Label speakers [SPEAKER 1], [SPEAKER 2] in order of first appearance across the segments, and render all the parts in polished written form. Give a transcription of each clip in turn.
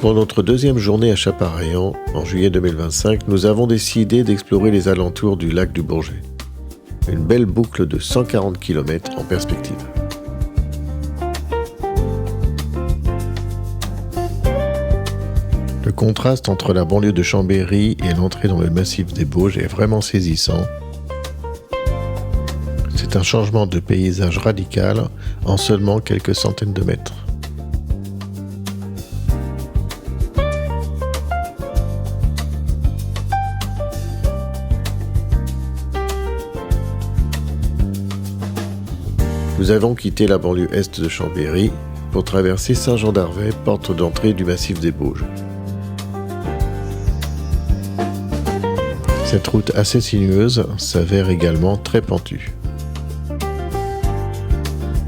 [SPEAKER 1] Pour notre deuxième journée à Chaparéan, en juillet 2025, nous avons décidé d'explorer les alentours du lac du Bourget. Une belle boucle de 140 km en perspective. Le contraste entre la banlieue de Chambéry et l'entrée dans le massif des Bauges est vraiment saisissant. C'est un changement de paysage radical en seulement quelques centaines de mètres. Nous avons quitté la banlieue est de Chambéry pour traverser Saint-Jean-d'Arvey, porte d'entrée du massif des Bauges. Cette route assez sinueuse s'avère également très pentue.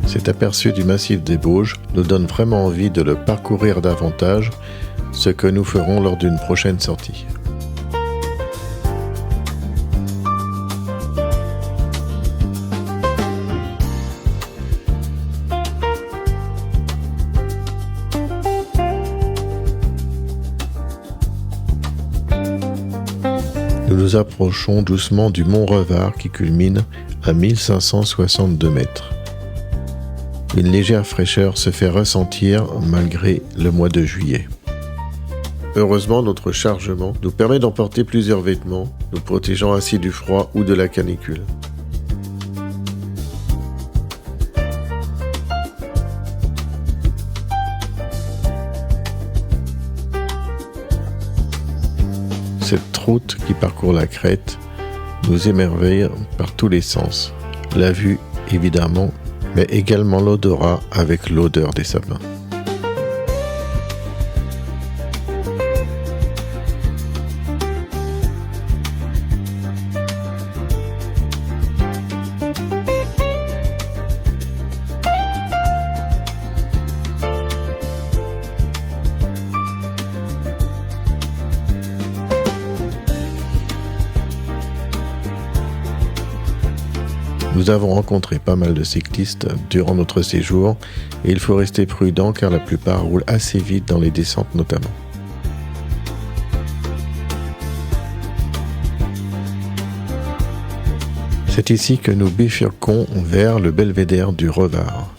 [SPEAKER 1] Cet aperçu du massif des Bauges nous donne vraiment envie de le parcourir davantage, ce que nous ferons lors d'une prochaine sortie. Nous nous approchons doucement du mont Revard qui culmine à 1562 mètres. Une légère fraîcheur se fait ressentir malgré le mois de juillet. Heureusement, notre chargement nous permet d'emporter plusieurs vêtements, nous protégeant ainsi du froid ou de la canicule. Cette route qui parcourt la crête nous émerveille par tous les sens. La vue, évidemment, mais également l'odorat avec l'odeur des sapins. Nous avons rencontré pas mal de cyclistes durant notre séjour et il faut rester prudent car la plupart roulent assez vite dans les descentes notamment. C'est ici que nous bifurquons vers le belvédère du Revard.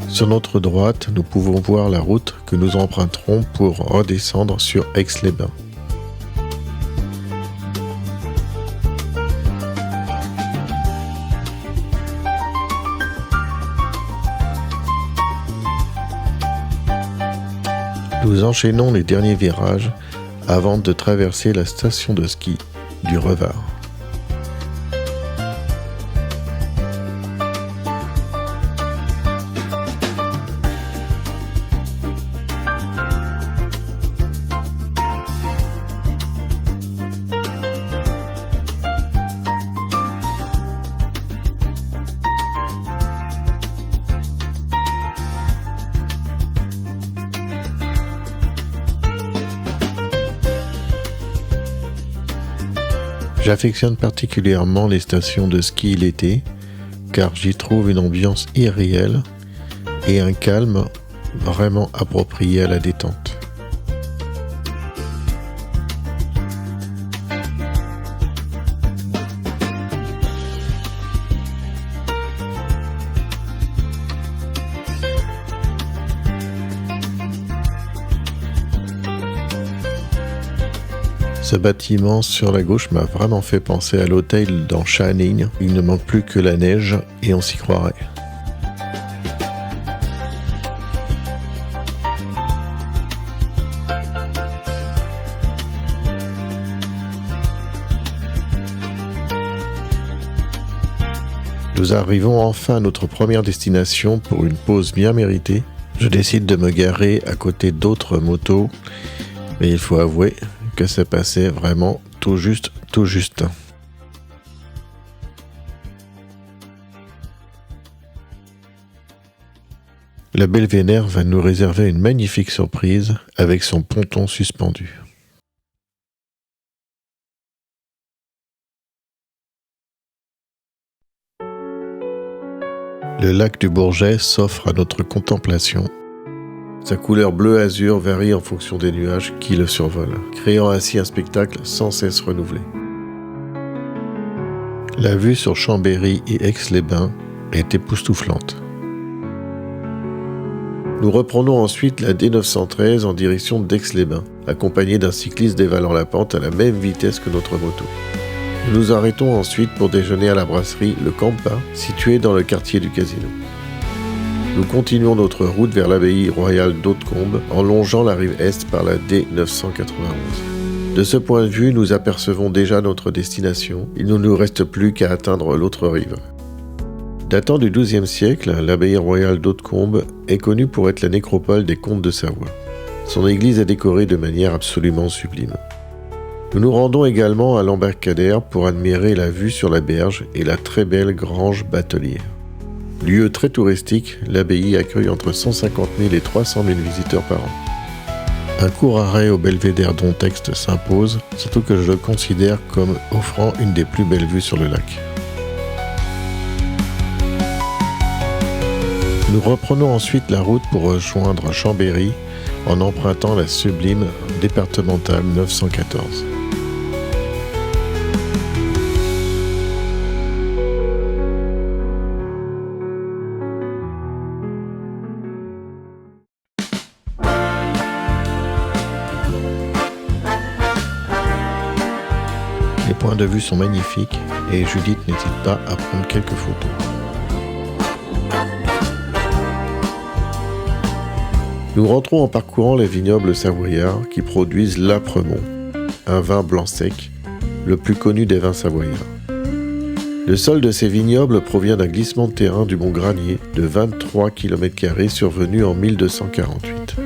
[SPEAKER 1] Sur notre droite, nous pouvons voir la route que nous emprunterons pour redescendre sur Aix-les-Bains. Nous enchaînons les derniers virages avant de traverser la station de ski du Revard. J'affectionne particulièrement les stations de ski l'été, car j'y trouve une ambiance irréelle et un calme vraiment approprié à la détente. Ce bâtiment sur la gauche m'a vraiment fait penser à l'hôtel dans Shining. Il ne manque plus que la neige et on s'y croirait. Nous arrivons enfin à notre première destination pour une pause bien méritée. Je décide de me garer à côté d'autres motos, mais il faut avouer que ça passait vraiment tout juste. Le belvédère va nous réserver une magnifique surprise avec son ponton suspendu. Le lac du Bourget s'offre à notre contemplation. Sa couleur bleu-azur varie en fonction des nuages qui le survolent, créant ainsi un spectacle sans cesse renouvelé. La vue sur Chambéry et Aix-les-Bains est époustouflante. Nous reprenons ensuite la D913 en direction d'Aix-les-Bains, accompagné d'un cycliste dévalant la pente à la même vitesse que notre moto. Nous nous arrêtons ensuite pour déjeuner à la brasserie Le Campa, située dans le quartier du Casino. Nous continuons notre route vers l'abbaye royale d'Hautecombe en longeant la rive est par la D991. De ce point de vue, nous apercevons déjà notre destination. Il ne nous reste plus qu'à atteindre l'autre rive. Datant du XIIe siècle, l'abbaye royale d'Hautecombe est connue pour être la nécropole des comtes de Savoie. Son église est décorée de manière absolument sublime. Nous nous rendons également à l'embarcadère pour admirer la vue sur la berge et la très belle grange batelière. Lieu très touristique, l'abbaye accueille entre 150 000 et 300 000 visiteurs par an. Un court arrêt au belvédère Dontexte s'impose, surtout que je le considère comme offrant une des plus belles vues sur le lac. Nous reprenons ensuite la route pour rejoindre Chambéry en empruntant la sublime départementale 914. Les points de vue sont magnifiques et Judith n'hésite pas à prendre quelques photos. Nous rentrons en parcourant les vignobles savoyards qui produisent l'Âpremont, un vin blanc sec, le plus connu des vins savoyards. Le sol de ces vignobles provient d'un glissement de terrain du mont Granier de 23 km² survenu en 1248.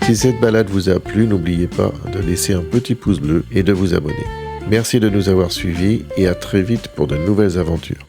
[SPEAKER 1] Si cette balade vous a plu, n'oubliez pas de laisser un petit pouce bleu et de vous abonner. Merci de nous avoir suivis et à très vite pour de nouvelles aventures.